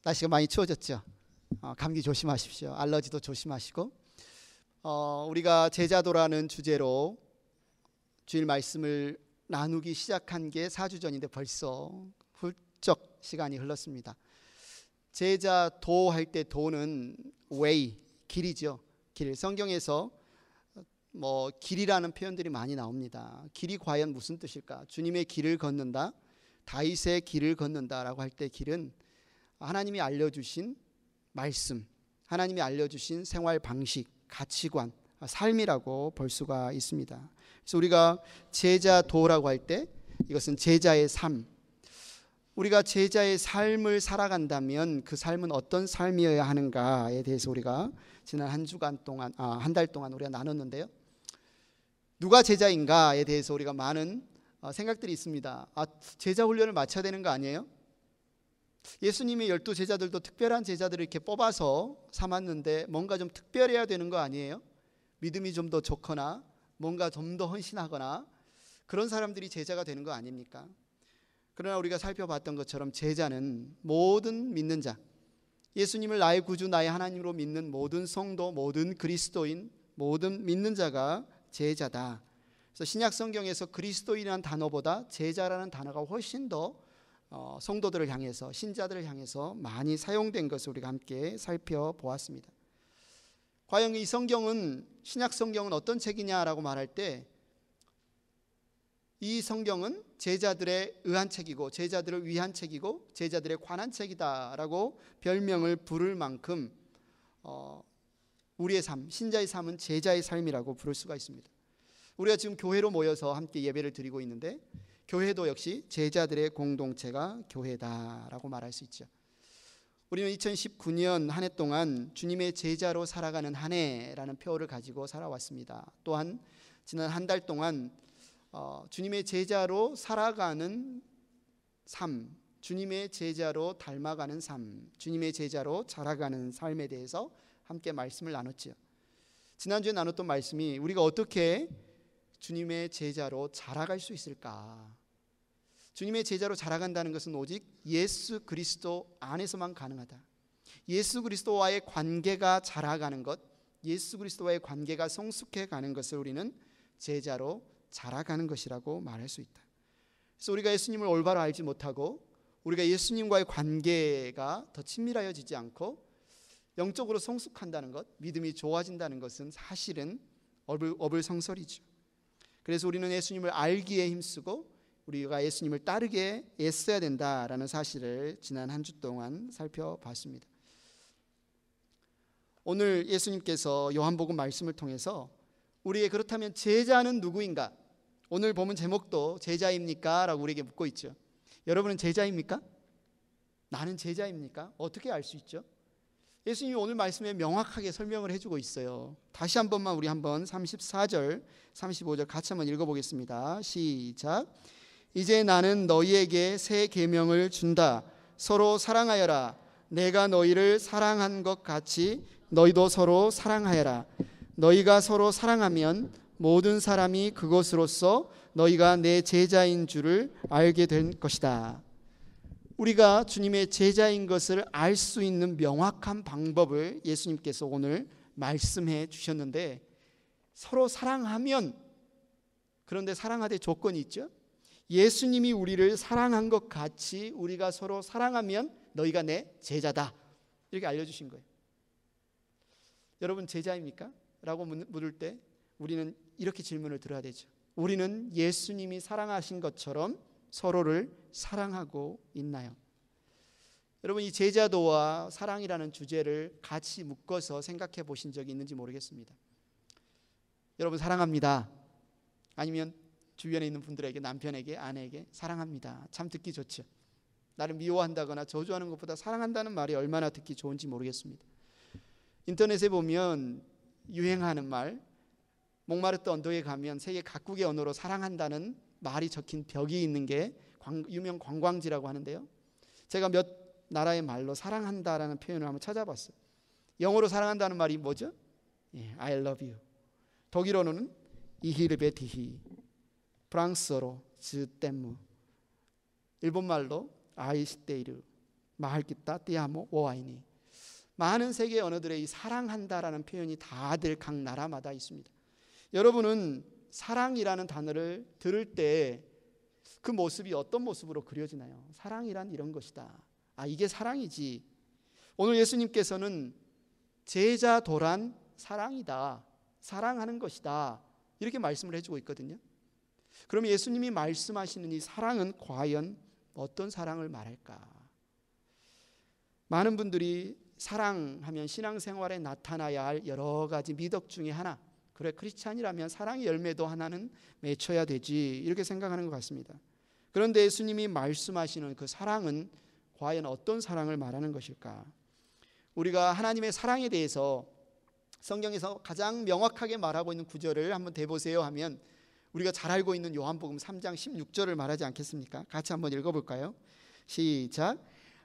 날씨가 많이 추워졌죠. 감기 조심하십시오. 알러지도 조심하시고, 우리가 제자도라는 주제로 주일 말씀을 나누기 시작한 게 4주 전인데 벌써 훌쩍 시간이 흘렀습니다. 제자도 할 때 도는 way, 길이죠. 길. 성경에서 길이라는 표현들이 많이 나옵니다. 길이 과연 무슨 뜻일까? 주님의 길을 걷는다, 다윗의 길을 걷는다라고 할 때 길은 하나님이 알려주신 말씀, 하나님이 알려주신 생활 방식, 가치관, 삶이라고 볼 수가 있습니다. 그래서 우리가 제자도라고 할 때 이것은 제자의 삶, 우리가 제자의 삶을 살아간다면 그 삶은 어떤 삶이어야 하는가에 대해서 우리가 지난 한 달 동안 우리가 나눴는데요. 누가 제자인가에 대해서 우리가 많은 생각들이 있습니다. 제자 훈련을 마쳐야 되는 거 아니에요? 예수님의 12 제자들도 특별한 제자들을 이렇게 뽑아서 삼았는데 뭔가 좀 특별해야 되는 거 아니에요? 믿음이 좀 더 좋거나 뭔가 좀 더 헌신하거나 그런 사람들이 제자가 되는 거 아닙니까? 그러나 우리가 살펴봤던 것처럼 제자는 모든 믿는 자, 예수님을 나의 구주, 나의 하나님으로 믿는 모든 성도, 모든 그리스도인, 모든 믿는 자가 제자다. 그래서 신약 성경에서 그리스도인이라는 단어보다 제자라는 단어가 훨씬 더 성도들을 향해서, 신자들을 향해서 많이 사용된 것을 우리가 함께 살펴보았습니다. 과연 이 성경은, 신약 성경은 어떤 책이냐라고 말할 때 이 성경은 제자들에 의한 책이고 제자들을 위한 책이고 제자들에 관한 책이다라고 별명을 부를 만큼 우리의 삶, 신자의 삶은 제자의 삶이라고 부를 수가 있습니다. 우리가 지금 교회로 모여서 함께 예배를 드리고 있는데 교회도 역시 제자들의 공동체가 교회다라고 말할 수 있죠. 우리는 2019년 한 해 동안 주님의 제자로 살아가는 한 해라는 표어를 가지고 살아왔습니다. 또한 지난 한 달 동안 주님의 제자로 살아가는 삶, 주님의 제자로 닮아가는 삶, 주님의 제자로 자라가는 삶에 대해서 함께 말씀을 나눴죠. 지난주에 나눴던 말씀이 우리가 어떻게 주님의 제자로 자라갈 수 있을까? 주님의 제자로 자라간다는 것은 오직 예수 그리스도 안에서만 가능하다. 예수 그리스도와의 관계가 자라가는 것, 예수 그리스도와의 관계가 성숙해 가는 것을 우리는 제자로 자라가는 것이라고 말할 수 있다. 그래서 우리가 예수님을 올바로 알지 못하고 우리가 예수님과의 관계가 더 친밀하여지지 않고 영적으로 성숙한다는 것, 믿음이 좋아진다는 것은 사실은 어불성설이죠. 그래서 우리는 예수님을 알기에 힘쓰고 우리가 예수님을 따르게 애써야 된다라는 사실을 지난 한 주 동안 살펴봤습니다. 오늘 예수님께서 요한복음 말씀을 통해서 우리에게 그렇다면 제자는 누구인가? 오늘 보면 제목도 제자입니까? 라고 우리에게 묻고 있죠. 여러분은 제자입니까? 나는 제자입니까? 어떻게 알 수 있죠? 예수님이 오늘 말씀에 명확하게 설명을 해주고 있어요. 다시 한 번만 우리 한번 34절 35절 같이 한번 읽어보겠습니다. 시작. 이제 나는 너희에게 새 계명을 준다. 서로 사랑하여라. 내가 너희를 사랑한 것 같이 너희도 서로 사랑하여라. 너희가 서로 사랑하면 모든 사람이 그것으로써 너희가 내 제자인 줄을 알게 될 것이다. 우리가 주님의 제자인 것을 알 수 있는 명확한 방법을 예수님께서 오늘 말씀해 주셨는데 서로 사랑하면, 그런데 사랑하되 조건이 있죠. 예수님이 우리를 사랑한 것 같이 우리가 서로 사랑하면 너희가 내 제자다. 이렇게 알려주신 거예요. 여러분 제자입니까? 라고 물을 때 우리는 이렇게 질문을 들어야 되죠. 우리는 예수님이 사랑하신 것처럼 서로를 사랑하고 있나요? 여러분 이 제자도와 사랑이라는 주제를 같이 묶어서 생각해 보신 적이 있는지 모르겠습니다. 여러분 사랑합니다. 아니면 주변에 있는 분들에게, 남편에게, 아내에게 사랑합니다. 참 듣기 좋죠. 나를 미워한다거나 저주하는 것보다 사랑한다는 말이 얼마나 듣기 좋은지 모르겠습니다. 인터넷에 보면 유행하는 말, 몽마르트 언덕에 가면 세계 각국의 언어로 사랑한다는 말이 적힌 벽이 있는 게 유명 관광지라고 하는데요. 제가 몇 나라의 말로 사랑한다라는 표현을 한번 찾아봤어요. 영어로 사랑한다는 말이 뭐죠? I love you. 독일어로는 이히르베티히, 프랑스어로 즈떼무, 일본말로 아이시테이르, 마할기타 띠아모 오아이니. 많은 세계 언어들에 이 사랑한다라는 표현이 다들 각 나라마다 있습니다. 여러분은 사랑이라는 단어를 들을 때 그 모습이 어떤 모습으로 그려지나요? 사랑이란 이런 것이다. 이게 사랑이지. 오늘 예수님께서는 제자 도란 사랑이다. 사랑하는 것이다. 이렇게 말씀을 해주고 있거든요. 그럼 예수님이 말씀하시는 이 사랑은 과연 어떤 사랑을 말할까? 많은 분들이 사랑하면 신앙생활에 나타나야 할 여러 가지 미덕 중에 하나, 그래 크리스찬이라면 사랑의 열매도 하나는 맺혀야 되지, 이렇게 생각하는 것 같습니다. 그런데 예수님이 말씀하시는 그 사랑은 과연 어떤 사랑을 말하는 것일까? 우리가 하나님의 사랑에 대해서 성경에서 가장 명확하게 말하고 있는 구절을 한번 대보세요 하면 우리가 잘 알고 있는 요한복음 3장 16절을 말하지 않겠습니까? 같이 한번 읽어볼까요? 시작.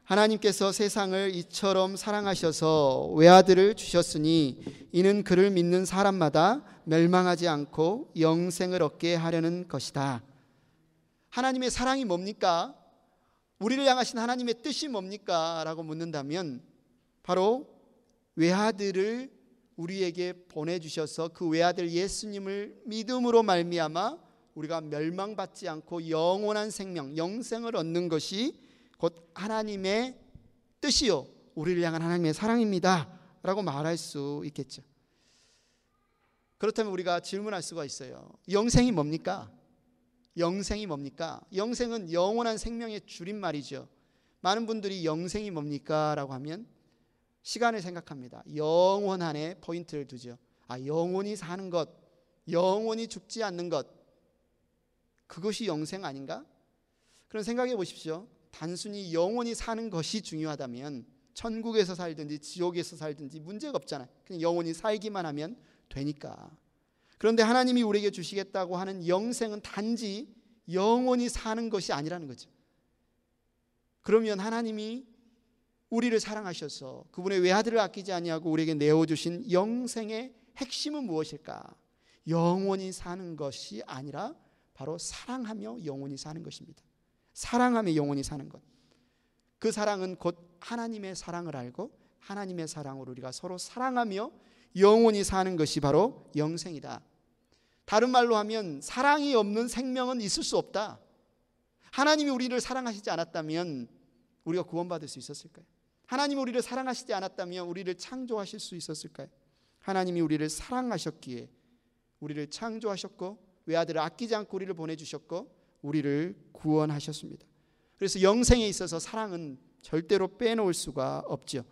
하나님께서 세상을 이처럼 사랑하셔서 외아들을 주셨으니 이는 그를 믿는 사람마다 멸망하지 않고 영생을 얻게 하려는 것이다. 하나님의 사랑이 뭡니까? 우리를 향하신 하나님의 뜻이 뭡니까? 라고 묻는다면 바로 외아들을 우리에게 보내주셔서 그 외아들 예수님을 믿음으로 말미암아 우리가 멸망받지 않고 영원한 생명, 영생을 얻는 것이 곧 하나님의 뜻이요 우리를 향한 하나님의 사랑입니다 라고 말할 수 있겠죠. 그렇다면 우리가 질문할 수가 있어요. 영생이 뭡니까? 영생이 뭡니까? 영생은 영원한 생명의 줄임말이죠. 많은 분들이 영생이 뭡니까? 라고 하면 시간을 생각합니다. 영원한에 포인트를 두죠. 영원히 사는 것, 영원히 죽지 않는 것, 그것이 영생 아닌가? 그럼 생각해 보십시오. 단순히 영원히 사는 것이 중요하다면 천국에서 살든지 지옥에서 살든지 문제가 없잖아요. 그냥 영원히 살기만 하면 되니까. 그런데 하나님이 우리에게 주시겠다고 하는 영생은 단지 영원히 사는 것이 아니라는 거죠. 그러면 하나님이 우리를 사랑하셔서 그분의 외아들을 아끼지 아니하고 우리에게 내어주신 영생의 핵심은 무엇일까? 영원히 사는 것이 아니라 바로 사랑하며 영원히 사는 것입니다. 사랑하며 영원히 사는 것. 그 사랑은 곧 하나님의 사랑을 알고 하나님의 사랑으로 우리가 서로 사랑하며 영원히 사는 것이 바로 영생이다. 다른 말로 하면 사랑이 없는 생명은 있을 수 없다. 하나님이 우리를 사랑하시지 않았다면 우리가 구원받을 수 있었을까요? 하나님이 우리를 사랑하시지 않았다면 우리를 창조하실 수 있었을까요? 하나님이 우리를 사랑하셨기에 우리를 창조하셨고 외아들을 아끼지 않고 우리를 보내주셨고 우리를 구원하셨습니다. 그래서 영생에 있어서 사랑은 절대로 빼놓을 수가 없죠.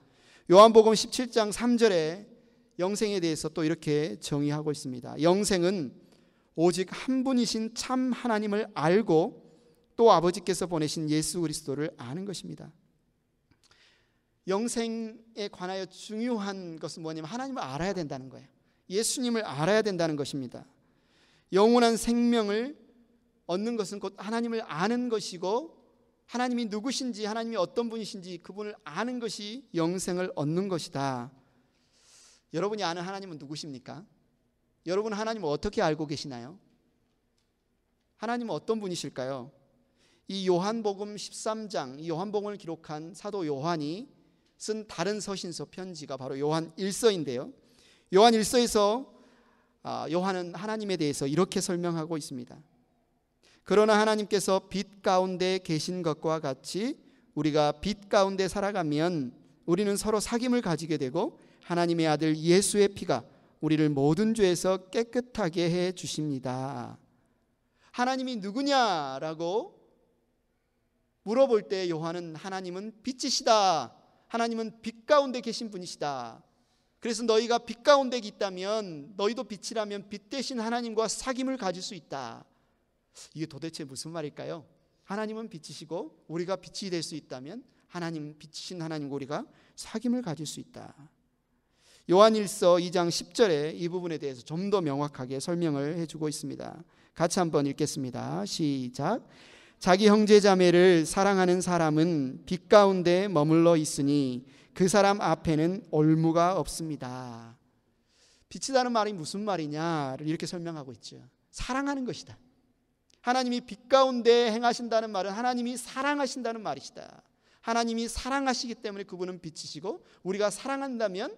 요한복음 17장 3절에 영생에 대해서 또 이렇게 정의하고 있습니다. 영생은 오직 한 분이신 참 하나님을 알고 또 아버지께서 보내신 예수 그리스도를 아는 것입니다. 영생에 관하여 중요한 것은 뭐냐면 하나님을 알아야 된다는 거예요. 예수님을 알아야 된다는 것입니다. 영원한 생명을 얻는 것은 곧 하나님을 아는 것이고 하나님이 누구신지 하나님이 어떤 분이신지 그분을 아는 것이 영생을 얻는 것이다. 여러분이 아는 하나님은 누구십니까? 여러분은 하나님을 어떻게 알고 계시나요? 하나님은 어떤 분이실까요? 이 요한복음 13장, 이 요한복음을 기록한 사도 요한이 쓴 다른 서신서 편지가 바로 요한 1서인데요. 요한 1서에서 요한은 하나님에 대해서 이렇게 설명하고 있습니다. 그러나 하나님께서 빛 가운데 계신 것과 같이 우리가 빛 가운데 살아가면 우리는 서로 사귐을 가지게 되고 하나님의 아들 예수의 피가 우리를 모든 죄에서 깨끗하게 해 주십니다. 하나님이 누구냐라고 물어볼 때 요한은 하나님은 빛이시다. 하나님은 빛 가운데 계신 분이시다. 그래서 너희가 빛 가운데 있다면 너희도 빛이라면 빛 대신 하나님과 사귐을 가질 수 있다. 이게 도대체 무슨 말일까요? 하나님은 빛이시고 우리가 빛이 될 수 있다면 하나님 빛이신 하나님과 우리가 사귐을 가질 수 있다. 요한일서 2장 10절에 이 부분에 대해서 좀 더 명확하게 설명을 해주고 있습니다. 같이 한번 읽겠습니다. 시작. 자기 형제 자매를 사랑하는 사람은 빛 가운데 머물러 있으니 그 사람 앞에는 올무가 없습니다. 빛이라는 말이 무슨 말이냐를 이렇게 설명하고 있죠. 사랑하는 것이다. 하나님이 빛 가운데 행하신다는 말은 하나님이 사랑하신다는 말이시다. 하나님이 사랑하시기 때문에 그분은 빛이시고 우리가 사랑한다면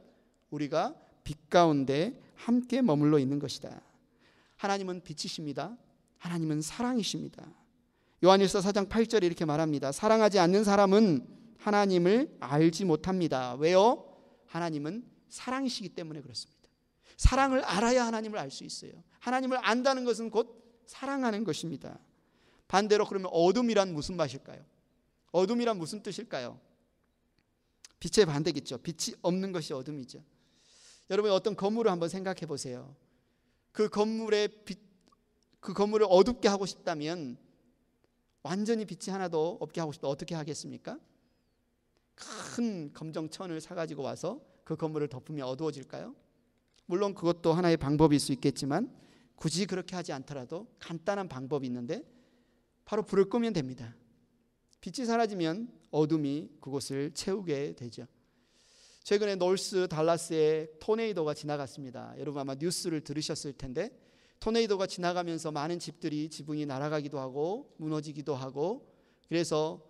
우리가 빛 가운데 함께 머물러 있는 것이다. 하나님은 빛이십니다. 하나님은 사랑이십니다. 요한일서 4장 8절에 이렇게 말합니다. 사랑하지 않는 사람은 하나님을 알지 못합니다. 왜요? 하나님은 사랑이시기 때문에 그렇습니다. 사랑을 알아야 하나님을 알 수 있어요. 하나님을 안다는 것은 곧 사랑하는 것입니다. 반대로 그러면 어둠이란 무슨 맛일까요? 어둠이란 무슨 뜻일까요? 빛의 반대겠죠. 빛이 없는 것이 어둠이죠. 여러분 어떤 건물을 한번 생각해 보세요. 그 건물을 어둡게 하고 싶다면 완전히 빛이 하나도 없게 하고 싶다. 어떻게 하겠습니까? 큰 검정천을 사가지고 와서 그 건물을 덮으면 어두워질까요? 물론 그것도 하나의 방법일 수 있겠지만 굳이 그렇게 하지 않더라도 간단한 방법이 있는데 바로 불을 끄면 됩니다. 빛이 사라지면 어둠이 그곳을 채우게 되죠. 최근에 노스 달라스에 토네이도가 지나갔습니다. 여러분 아마 뉴스를 들으셨을 텐데 토네이도가 지나가면서 많은 집들이 지붕이 날아가기도 하고 무너지기도 하고 그래서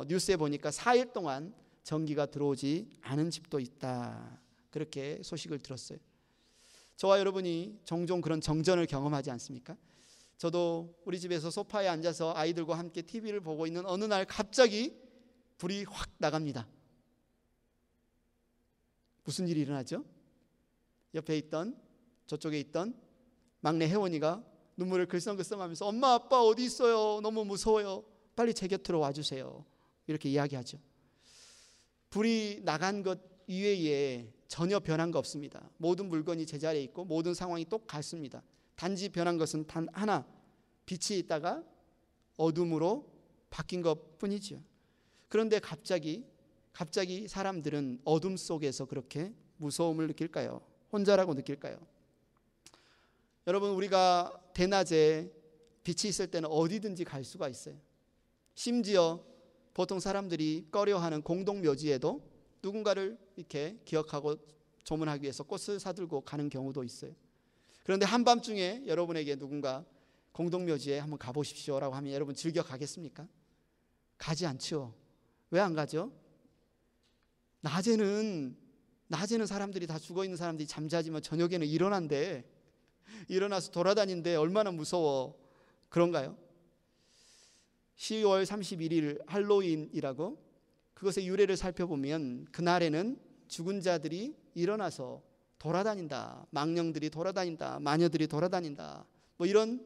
뉴스에 보니까 4일 동안 전기가 들어오지 않은 집도 있다. 그렇게 소식을 들었어요. 저와 여러분이 종종 그런 정전을 경험하지 않습니까? 저도 우리 집에서 소파에 앉아서 아이들과 함께 TV를 보고 있는 어느 날 갑자기 불이 확 나갑니다. 무슨 일이 일어나죠? 옆에 있던 저쪽에 있던 막내 혜원이가 눈물을 글썽글썽하면서 엄마 아빠 어디 있어요? 너무 무서워요. 빨리 제 곁으로 와주세요. 이렇게 이야기하죠. 불이 나간 것 이외에 전혀 변한 거 없습니다. 모든 물건이 제자리에 있고 모든 상황이 똑같습니다. 단지 변한 것은 단 하나, 빛이 있다가 어둠으로 바뀐 것뿐이죠. 그런데 갑자기 사람들은 어둠 속에서 그렇게 무서움을 느낄까요? 혼자라고 느낄까요? 여러분 우리가 대낮에 빛이 있을 때는 어디든지 갈 수가 있어요. 심지어 보통 사람들이 꺼려하는 공동묘지에도 누군가를 이렇게 기억하고 조문하기 위해서 꽃을 사들고 가는 경우도 있어요. 그런데 한밤중에 여러분에게 누군가 공동묘지에 한번 가보십시오라고 하면 여러분 즐겨 가겠습니까? 가지 않죠. 왜 안 가죠? 낮에는 사람들이 다 죽어있는 사람들이 잠자지만 저녁에는 일어나서 돌아다니는데 얼마나 무서워. 그런가요? 10월 31일 할로윈이라고 그것의 유래를 살펴보면 그날에는 죽은 자들이 일어나서 돌아다닌다. 망령들이 돌아다닌다. 마녀들이 돌아다닌다. 뭐 이런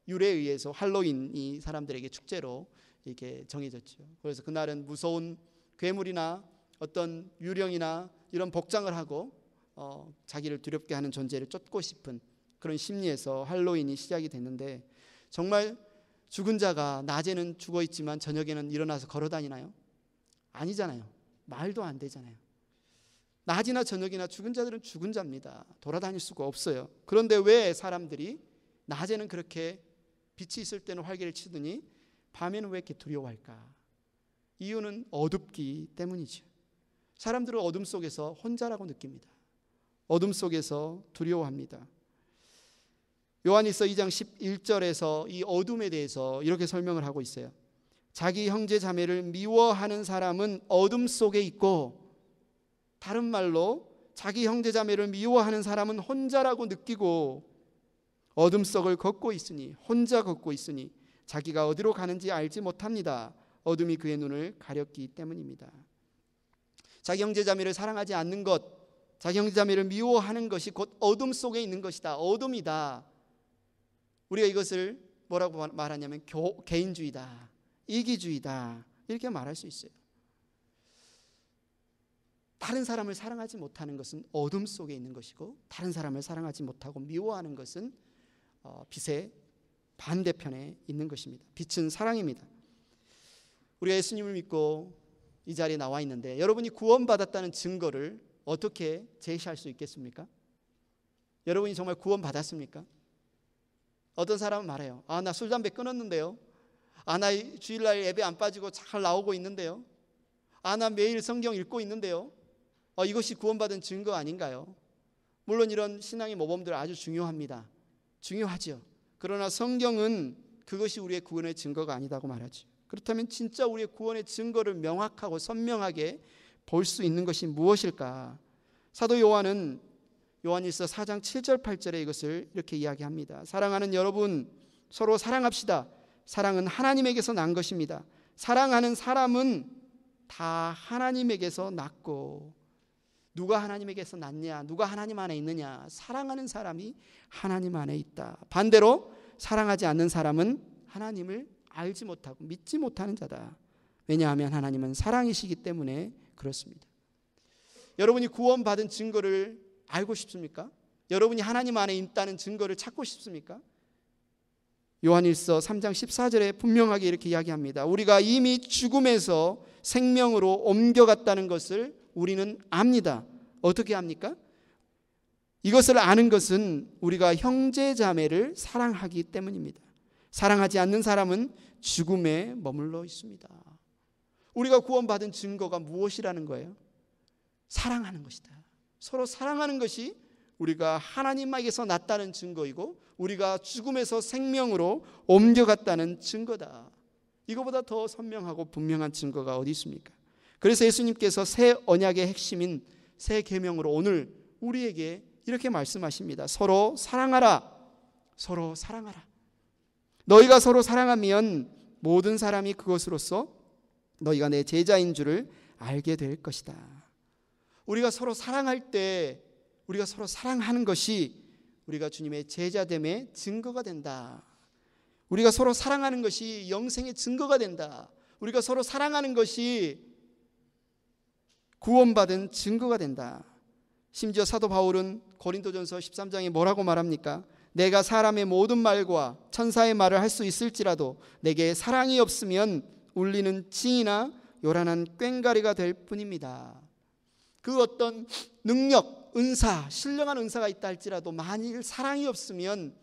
유래에 의해서 할로윈이 사람들에게 축제로 이렇게 정해졌죠. 그래서 그날은 무서운 괴물이나 어떤 유령이나 이런 복장을 하고 자기를 두렵게 하는 존재를 쫓고 싶은 그런 심리에서 할로윈이 시작이 됐는데 정말 죽은 자가 낮에는 죽어 있지만 저녁에는 일어나서 걸어 다니나요? 아니잖아요. 말도 안 되잖아요. 낮이나 저녁이나 죽은 자들은 죽은 자입니다. 돌아다닐 수가 없어요. 그런데 왜 사람들이 낮에는 그렇게 빛이 있을 때는 활개를 치더니 밤에는 왜 이렇게 두려워할까? 이유는 어둡기 때문이죠. 사람들은 어둠 속에서 혼자라고 느낍니다. 어둠 속에서 두려워합니다. 요한일서 2장 11절에서 이 어둠에 대해서 이렇게 설명을 하고 있어요. 자기 형제 자매를 미워하는 사람은 어둠 속에 있고, 다른 말로 자기 형제 자매를 미워하는 사람은 혼자라고 느끼고 어둠 속을 걷고 있으니, 혼자 걷고 있으니 자기가 어디로 가는지 알지 못합니다. 어둠이 그의 눈을 가렸기 때문입니다. 자기 형제 자매를 사랑하지 않는 것, 자기 형제 자매를 미워하는 것이 곧 어둠 속에 있는 것이다. 어둠이다. 우리가 이것을 뭐라고 말하냐면 개인주의다, 이기주의다, 이렇게 말할 수 있어요. 다른 사람을 사랑하지 못하는 것은 어둠 속에 있는 것이고, 다른 사람을 사랑하지 못하고 미워하는 것은 빛의 반대편에 있는 것입니다. 빛은 사랑입니다. 우리가 예수님을 믿고 이 자리에 나와 있는데 여러분이 구원받았다는 증거를 어떻게 제시할 수 있겠습니까? 여러분이 정말 구원받았습니까? 어떤 사람은 말해요. 나 술 담배 끊었는데요. 나 주일날 예배 안 빠지고 잘 나오고 있는데요. 나 매일 성경 읽고 있는데요. 이것이 구원받은 증거 아닌가요? 물론 이런 신앙의 모범들 아주 중요합니다. 중요하죠. 그러나 성경은 그것이 우리의 구원의 증거가 아니다고 말하죠. 그렇다면 진짜 우리의 구원의 증거를 명확하고 선명하게 볼 수 있는 것이 무엇일까? 사도 요한은 요한일서 4장 7절 8절에 이것을 이렇게 이야기합니다. 사랑하는 여러분, 서로 사랑합시다. 사랑은 하나님에게서 난 것입니다. 사랑하는 사람은 다 하나님에게서 났고, 누가 하나님에게서 났냐? 누가 하나님 안에 있느냐? 사랑하는 사람이 하나님 안에 있다. 반대로 사랑하지 않는 사람은 하나님을 알지 못하고 믿지 못하는 자다. 왜냐하면 하나님은 사랑이시기 때문에 그렇습니다. 여러분이 구원받은 증거를 알고 싶습니까? 여러분이 하나님 안에 있다는 증거를 찾고 싶습니까? 요한일서 3장 14절에 분명하게 이렇게 이야기합니다. 우리가 이미 죽음에서 생명으로 옮겨갔다는 것을 우리는 압니다. 어떻게 압니까? 이것을 아는 것은 우리가 형제 자매를 사랑하기 때문입니다. 사랑하지 않는 사람은 죽음에 머물러 있습니다. 우리가 구원받은 증거가 무엇이라는 거예요? 사랑하는 것이다. 서로 사랑하는 것이 우리가 하나님에게서 났다는 증거이고 우리가 죽음에서 생명으로 옮겨갔다는 증거다. 이거보다 더 선명하고 분명한 증거가 어디 있습니까? 그래서 예수님께서 새 언약의 핵심인 새 계명으로 오늘 우리에게 이렇게 말씀하십니다. 서로 사랑하라. 서로 사랑하라. 너희가 서로 사랑하면 모든 사람이 그것으로서 너희가 내 제자인 줄을 알게 될 것이다. 우리가 서로 사랑할 때 우리가 서로 사랑하는 것이 우리가 주님의 제자됨의 증거가 된다. 우리가 서로 사랑하는 것이 영생의 증거가 된다. 우리가 서로 사랑하는 것이 구원받은 증거가 된다. 심지어 사도 바울은 고린도전서 13장에 뭐라고 말합니까? 내가 사람의 모든 말과 천사의 말을 할 수 있을지라도 내게 사랑이 없으면 울리는 징이나 요란한 꽹가리가 될 뿐입니다. 그 어떤 능력, 은사, 신령한 은사가 있다 할지라도 만일 사랑이 없으면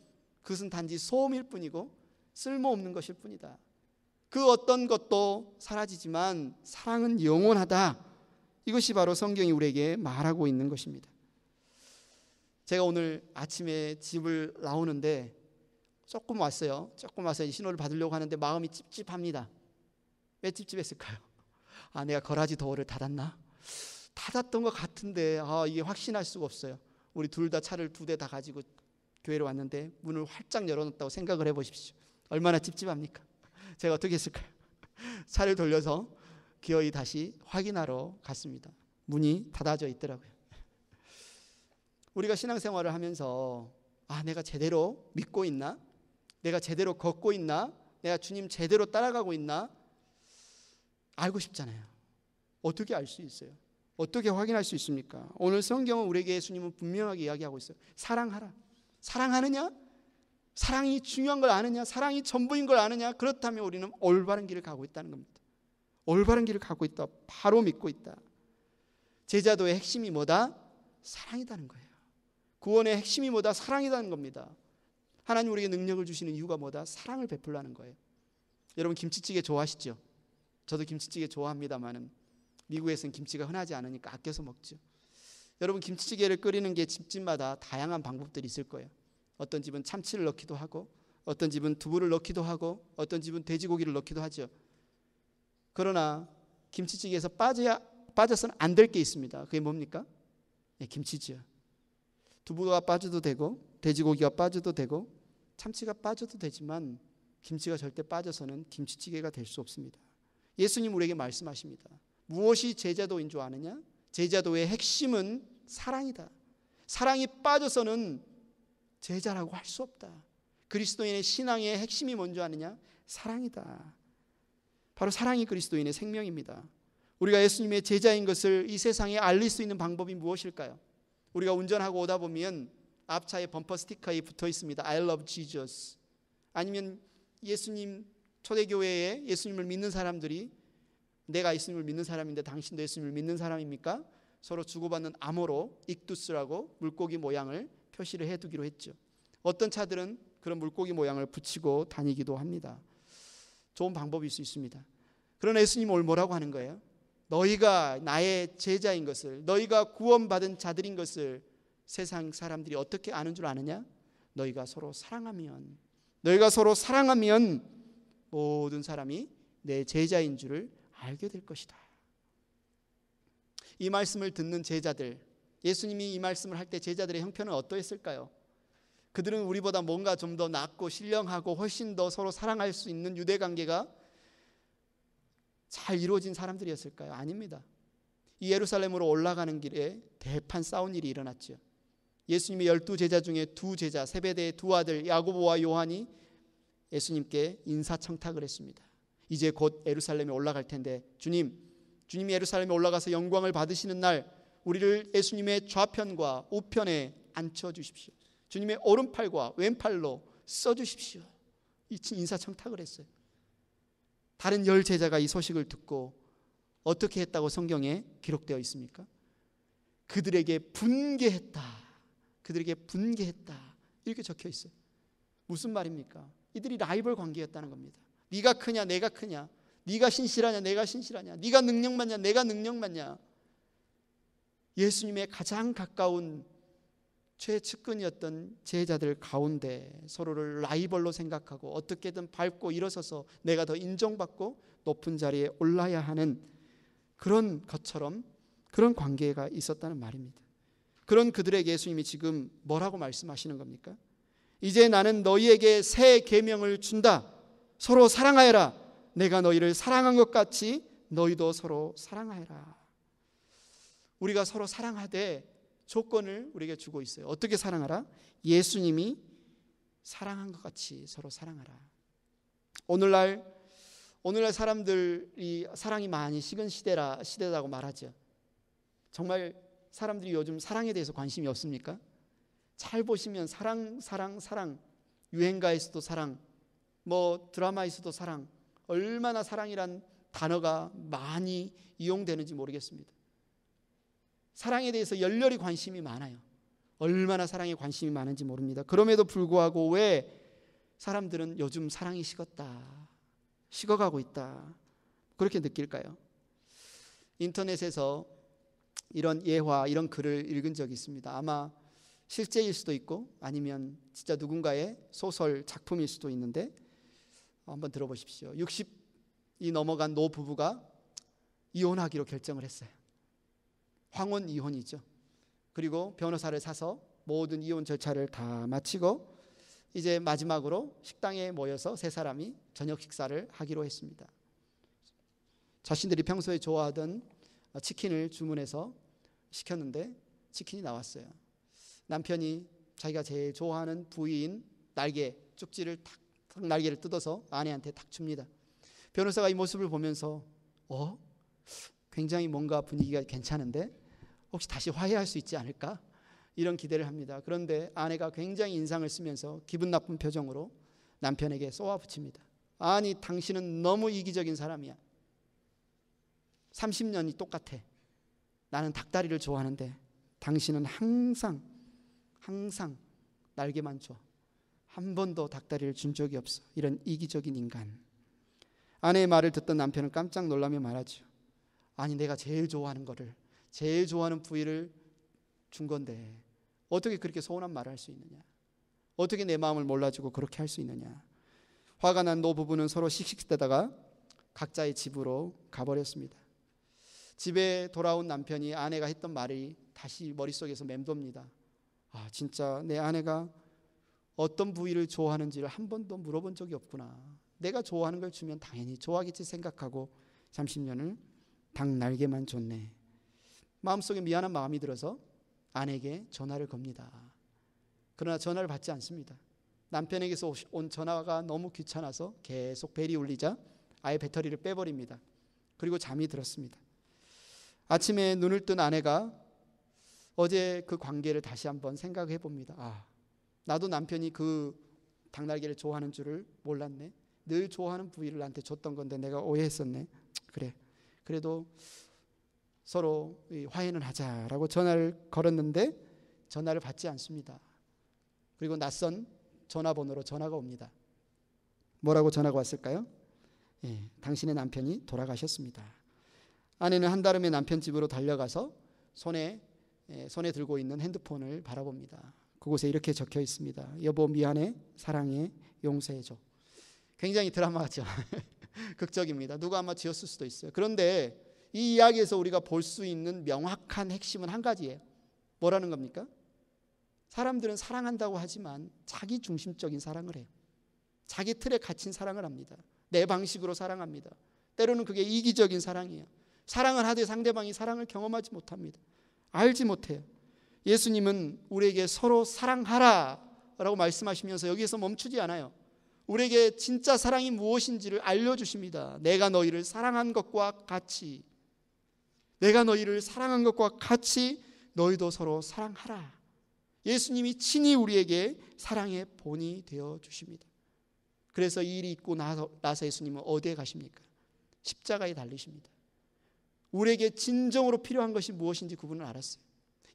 그것은 단지 소음일 뿐이고 쓸모없는 것일 뿐이다. 그 어떤 것도 사라지지만 사랑은 영원하다. 이것이 바로 성경이 우리에게 말하고 있는 것입니다. 제가 오늘 아침에 집을 나오는데 조금 왔어요. 조금 와서 신호를 받으려고 하는데 마음이 찝찝합니다. 왜 찝찝했을까요? 내가 거라지 도어를 닫았나? 닫았던 것 같은데 이게 확신할 수가 없어요. 우리 둘 다 차를 2대 다 가지고 교회로 왔는데 문을 활짝 열어놓았다고 생각을 해보십시오. 얼마나 찝찝합니까? 제가 어떻게 했을까요? 차를 돌려서 기어이 다시 확인하러 갔습니다. 문이 닫아져 있더라고요. 우리가 신앙생활을 하면서 내가 제대로 믿고 있나? 내가 제대로 걷고 있나? 내가 주님 제대로 따라가고 있나? 알고 싶잖아요. 어떻게 알 수 있어요? 어떻게 확인할 수 있습니까? 오늘 성경은 우리에게 예수님은 분명하게 이야기하고 있어요. 사랑하라. 사랑하느냐? 사랑이 중요한 걸 아느냐? 사랑이 전부인 걸 아느냐? 그렇다면 우리는 올바른 길을 가고 있다는 겁니다. 올바른 길을 가고 있다. 바로 믿고 있다. 제자도의 핵심이 뭐다? 사랑이다는 거예요. 구원의 핵심이 뭐다? 사랑이라는 겁니다. 하나님 우리에게 능력을 주시는 이유가 뭐다? 사랑을 베풀라는 거예요. 여러분 김치찌개 좋아하시죠? 저도 김치찌개 좋아합니다만은 미국에서는 김치가 흔하지 않으니까 아껴서 먹죠. 여러분 김치찌개를 끓이는 게 집집마다 다양한 방법들이 있을 거예요. 어떤 집은 참치를 넣기도 하고 어떤 집은 두부를 넣기도 하고 어떤 집은 돼지고기를 넣기도 하죠. 그러나 김치찌개에서 빠져서는 안 될 게 있습니다. 그게 뭡니까? 김치죠. 두부가 빠져도 되고 돼지고기가 빠져도 되고 참치가 빠져도 되지만 김치가 절대 빠져서는 김치찌개가 될 수 없습니다. 예수님 우리에게 말씀하십니다. 무엇이 제자도인 줄 아느냐? 제자도의 핵심은 사랑이다. 사랑이 빠져서는 제자라고 할 수 없다. 그리스도인의 신앙의 핵심이 뭔지 아느냐? 사랑이다. 바로 사랑이 그리스도인의 생명입니다. 우리가 예수님의 제자인 것을 이 세상에 알릴 수 있는 방법이 무엇일까요? 우리가 운전하고 오다 보면 앞차에 범퍼 스티커에 붙어 있습니다. I love Jesus. 아니면 예수님 초대교회에 예수님을 믿는 사람들이 내가 예수님을 믿는 사람인데 당신도 예수님을 믿는 사람입니까? 서로 주고받는 암호로 익두스라고 물고기 모양을 표시를 해두기로 했죠. 어떤 차들은 그런 물고기 모양을 붙이고 다니기도 합니다. 좋은 방법일 수 있습니다. 그러나 예수님은 오늘 뭐라고 하는 거예요? 너희가 나의 제자인 것을, 너희가 구원받은 자들인 것을 세상 사람들이 어떻게 아는 줄 아느냐? 너희가 서로 사랑하면 모든 사람이 내 제자인 줄을 알게 될 것이다. 이 말씀을 듣는 제자들, 예수님이 이 말씀을 할 때 제자들의 형편은 어떠했을까요? 그들은 우리보다 뭔가 좀 더 낫고 신령하고 훨씬 더 서로 사랑할 수 있는 유대관계가 잘 이루어진 사람들이었을까요? 아닙니다. 이 예루살렘으로 올라가는 길에 대판 싸운 일이 일어났죠. 예수님의 12제자 중에 2제자, 세베대의 2아들 야고보와 요한이 예수님께 인사청탁을 했습니다. 이제 곧 예루살렘에 올라갈 텐데 주님이 예루살렘에 올라가서 영광을 받으시는 날 우리를 예수님의 좌편과 우편에 앉혀주십시오. 주님의 오른팔과 왼팔로 써주십시오. 이 인사청탁을 했어요. 다른 10제자가 이 소식을 듣고 어떻게 했다고 성경에 기록되어 있습니까? 그들에게 분개했다. 그들에게 분개했다. 이렇게 적혀 있어요. 무슨 말입니까? 이들이 라이벌 관계였다는 겁니다. 네가 크냐 내가 크냐, 네가 신실하냐 내가 신실하냐, 네가 능력 많냐 내가 능력 많냐. 예수님의 가장 가까운 최측근이었던 제자들 가운데 서로를 라이벌로 생각하고 어떻게든 밟고 일어서서 내가 더 인정받고 높은 자리에 올라야 하는 그런 것처럼 그런 관계가 있었다는 말입니다. 그런 그들에게 예수님이 지금 뭐라고 말씀하시는 겁니까? 이제 나는 너희에게 새 계명을 준다. 서로 사랑하여라. 내가 너희를 사랑한 것 같이 너희도 서로 사랑하여라. 우리가 서로 사랑하되 조건을 우리에게 주고 있어요. 어떻게 사랑하라? 예수님이 사랑한 것 같이 서로 사랑하라. 오늘날 사람들이 사랑이 많이 식은 시대라고 말하죠. 정말 사람들이 요즘 사랑에 대해서 관심이 없습니까? 잘 보시면 사랑, 유행가에서도 사랑, 드라마에서도 사랑, 얼마나 사랑이란 단어가 많이 이용되는지 모르겠습니다. 사랑에 대해서 열렬히 관심이 많아요. 얼마나 사랑에 관심이 많은지 모릅니다. 그럼에도 불구하고 왜 사람들은 요즘 사랑이 식어가고 있다, 그렇게 느낄까요? 인터넷에서 이런 예화, 이런 글을 읽은 적이 있습니다. 아마 실제일 수도 있고 아니면 진짜 누군가의 소설 작품일 수도 있는데 한번 들어보십시오. 60이 넘어간 노 부부가 이혼하기로 결정을 했어요. 황혼 이혼이죠. 그리고 변호사를 사서 모든 이혼 절차를 다 마치고 이제 마지막으로 식당에 모여서 세 사람이 저녁 식사를 하기로 했습니다. 자신들이 평소에 좋아하던 치킨을 주문해서 시켰는데 치킨이 나왔어요. 남편이 자기가 제일 좋아하는 부위인 날개, 쪽지를 탁 날개를 뜯어서 아내한테 탁 줍니다. 변호사가 이 모습을 보면서 굉장히 뭔가 분위기가 괜찮은데 혹시 다시 화해할 수 있지 않을까? 이런 기대를 합니다. 그런데 아내가 굉장히 인상을 쓰면서 기분 나쁜 표정으로 남편에게 쏘아붙입니다. 아니, 당신은 너무 이기적인 사람이야. 30년이 똑같아. 나는 닭다리를 좋아하는데 당신은 항상 날개만 줘. 한 번도 닭다리를 준 적이 없어. 이런 이기적인 인간. 아내의 말을 듣던 남편은 깜짝 놀라며 말하죠. 아니, 내가 제일 좋아하는 거를, 제일 좋아하는 부위를 준 건데 어떻게 그렇게 서운한 말을 할 수 있느냐? 어떻게 내 마음을 몰라주고 그렇게 할 수 있느냐? 화가 난 노부부는 서로 씩씩대다가 각자의 집으로 가버렸습니다. 집에 돌아온 남편이 아내가 했던 말이 다시 머릿속에서 맴돕니다. 진짜 내 아내가 어떤 부위를 좋아하는지를 한 번도 물어본 적이 없구나. 내가 좋아하는 걸 주면 당연히 좋아하겠지 생각하고 30년을 닭 날개만 줬네. 마음속에 미안한 마음이 들어서 아내에게 전화를 겁니다. 그러나 전화를 받지 않습니다. 남편에게서 온 전화가 너무 귀찮아서 계속 벨이 울리자 아예 배터리를 빼버립니다. 그리고 잠이 들었습니다. 아침에 눈을 뜬 아내가 어제 그 관계를 다시 한번 생각해 봅니다. 나도 남편이 그 닭날개를 좋아하는 줄을 몰랐네. 늘 좋아하는 부위를 나한테 줬던 건데 내가 오해했었네. 그래, 그래도 서로 화해는 하자라고 전화를 걸었는데 전화를 받지 않습니다. 그리고 낯선 전화번호로 전화가 옵니다. 뭐라고 전화가 왔을까요? 당신의 남편이 돌아가셨습니다. 아내는 한달음에 남편 집으로 달려가서 손에 들고 있는 핸드폰을 바라봅니다. 그곳에 이렇게 적혀 있습니다. 여보 미안해, 사랑해, 용서해줘. 굉장히 드라마 같죠. 극적입니다. 누가 아마 지었을 수도 있어요. 그런데 이 이야기에서 우리가 볼 수 있는 명확한 핵심은 한 가지예요. 뭐라는 겁니까? 사람들은 사랑한다고 하지만 자기 중심적인 사랑을 해요. 자기 틀에 갇힌 사랑을 합니다. 내 방식으로 사랑합니다. 때로는 그게 이기적인 사랑이에요. 사랑을 하되 상대방이 사랑을 경험하지 못합니다. 알지 못해요. 예수님은 우리에게 서로 사랑하라 라고 말씀하시면서 여기에서 멈추지 않아요. 우리에게 진짜 사랑이 무엇인지를 알려주십니다. 내가 너희를 사랑한 것과 같이, 내가 너희를 사랑한 것과 같이 너희도 서로 사랑하라. 예수님이 친히 우리에게 사랑의 본이 되어 주십니다. 그래서 이 일이 있고 나서 예수님은 어디에 가십니까? 십자가에 달리십니다. 우리에게 진정으로 필요한 것이 무엇인지 그분은 알았어요.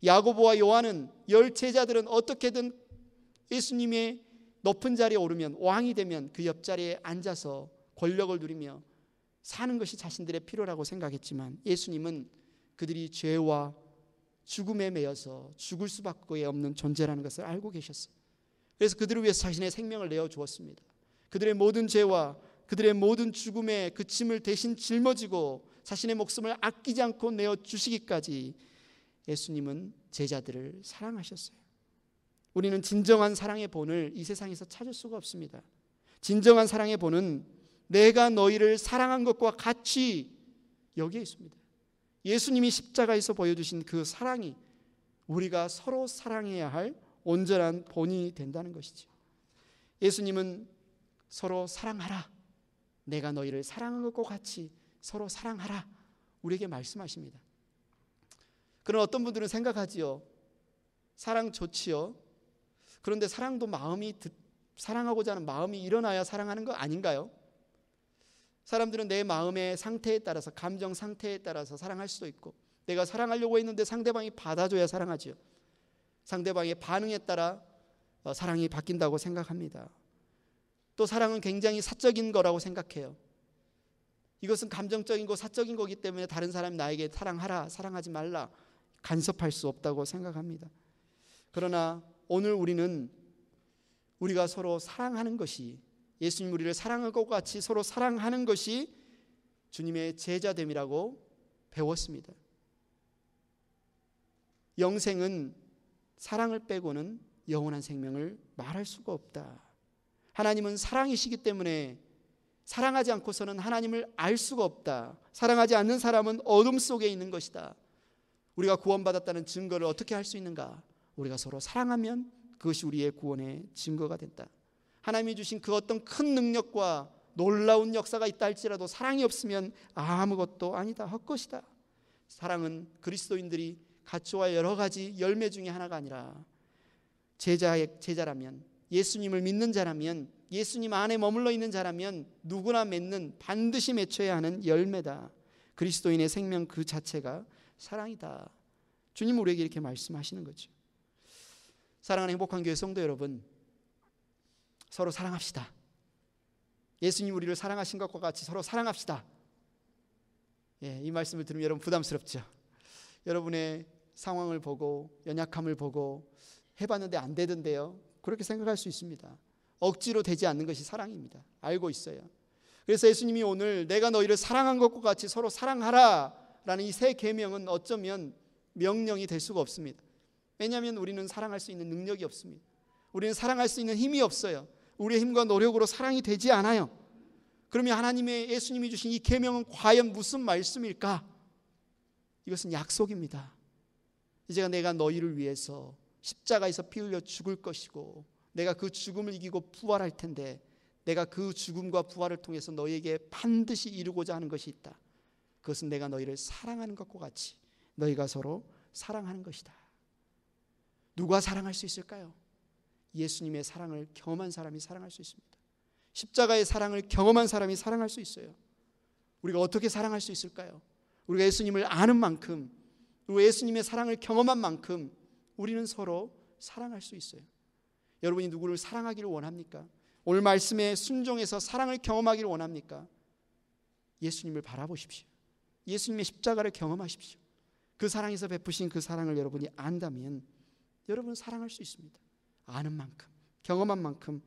야고보와 요한은 10 제자들은 어떻게든 예수님의 높은 자리에 오르면, 왕이 되면 그 옆자리에 앉아서 권력을 누리며 사는 것이 자신들의 필요라고 생각했지만 예수님은 그들이 죄와 죽음에 매여서 죽을 수밖에 없는 존재라는 것을 알고 계셨어요. 그래서 그들을 위해서 자신의 생명을 내어주었습니다. 그들의 모든 죄와 그들의 모든 죽음의 그 짐을 대신 짊어지고 자신의 목숨을 아끼지 않고 내어주시기까지 예수님은 제자들을 사랑하셨어요. 우리는 진정한 사랑의 본을 이 세상에서 찾을 수가 없습니다. 진정한 사랑의 본은 내가 너희를 사랑한 것과 같이 여기에 있습니다. 예수님이 십자가에서 보여주신 그 사랑이 우리가 서로 사랑해야 할 온전한 본이 된다는 것이죠. 예수님은 서로 사랑하라, 내가 너희를 사랑한 것과 같이 서로 사랑하라 우리에게 말씀하십니다. 그런 어떤 분들은 생각하지요. 사랑 좋지요. 그런데 사랑도 사랑하고자 하는 마음이 일어나야 사랑하는 거 아닌가요? 사람들은 내 마음의 상태에 따라서, 감정 상태에 따라서 사랑할 수도 있고, 내가 사랑하려고 했는데 상대방이 받아줘야 사랑하죠. 상대방의 반응에 따라 사랑이 바뀐다고 생각합니다. 또 사랑은 굉장히 사적인 거라고 생각해요. 이것은 감정적인 거, 사적인 거기 때문에 다른 사람이 나에게 사랑하라, 사랑하지 말라 간섭할 수 없다고 생각합니다. 그러나 오늘 우리가 서로 사랑하는 것이, 예수님 우리를 사랑할 것 같이 서로 사랑하는 것이 주님의 제자됨이라고 배웠습니다. 영생은 사랑을 빼고는 영원한 생명을 말할 수가 없다. 하나님은 사랑이시기 때문에 사랑하지 않고서는 하나님을 알 수가 없다. 사랑하지 않는 사람은 어둠 속에 있는 것이다. 우리가 구원받았다는 증거를 어떻게 할 수 있는가? 우리가 서로 사랑하면 그것이 우리의 구원의 증거가 된다. 하나님이 주신 그 어떤 큰 능력과 놀라운 역사가 있다 할지라도 사랑이 없으면 아무것도 아니다, 헛것이다. 사랑은 그리스도인들이 갖춰야 여러 가지 열매 중에 하나가 아니라 제자라면, 예수님을 믿는 자라면, 예수님 안에 머물러 있는 자라면 누구나 맺는, 반드시 맺혀야 하는 열매다. 그리스도인의 생명 그 자체가 사랑이다. 주님 우리에게 이렇게 말씀하시는 거죠. 사랑하는 행복한 교회 성도 여러분, 서로 사랑합시다. 예수님 우리를 사랑하신 것과 같이 서로 사랑합시다. 이 말씀을 들으면 여러분 부담스럽죠. 여러분의 상황을 보고 연약함을 보고 해봤는데 안 되던데요, 그렇게 생각할 수 있습니다. 억지로 되지 않는 것이 사랑입니다. 알고 있어요. 그래서 예수님이 오늘 내가 너희를 사랑한 것과 같이 서로 사랑하라 라는 이 세 계명은 어쩌면 명령이 될 수가 없습니다. 왜냐하면 우리는 사랑할 수 있는 능력이 없습니다. 우리는 사랑할 수 있는 힘이 없어요. 우리의 힘과 노력으로 사랑이 되지 않아요. 그러면 하나님의, 예수님이 주신 이 계명은 과연 무슨 말씀일까? 이것은 약속입니다. 이제 내가 너희를 위해서 십자가에서 피 흘려 죽을 것이고 내가 그 죽음을 이기고 부활할 텐데 내가 그 죽음과 부활을 통해서 너희에게 반드시 이루고자 하는 것이 있다. 그것은 내가 너희를 사랑하는 것과 같이 너희가 서로 사랑하는 것이다. 누가 사랑할 수 있을까요? 예수님의 사랑을 경험한 사람이 사랑할 수 있습니다. 십자가의 사랑을 경험한 사람이 사랑할 수 있어요. 우리가 어떻게 사랑할 수 있을까요? 우리가 예수님을 아는 만큼, 그리고 예수님의 사랑을 경험한 만큼 우리는 서로 사랑할 수 있어요. 여러분이 누구를 사랑하기를 원합니까? 오늘 말씀에 순종해서 사랑을 경험하기를 원합니까? 예수님을 바라보십시오. 예수님의 십자가를 경험하십시오. 그 사랑에서 베푸신 그 사랑을 여러분이 안다면 여러분은 사랑할 수 있습니다. 아는 만큼, 경험한 만큼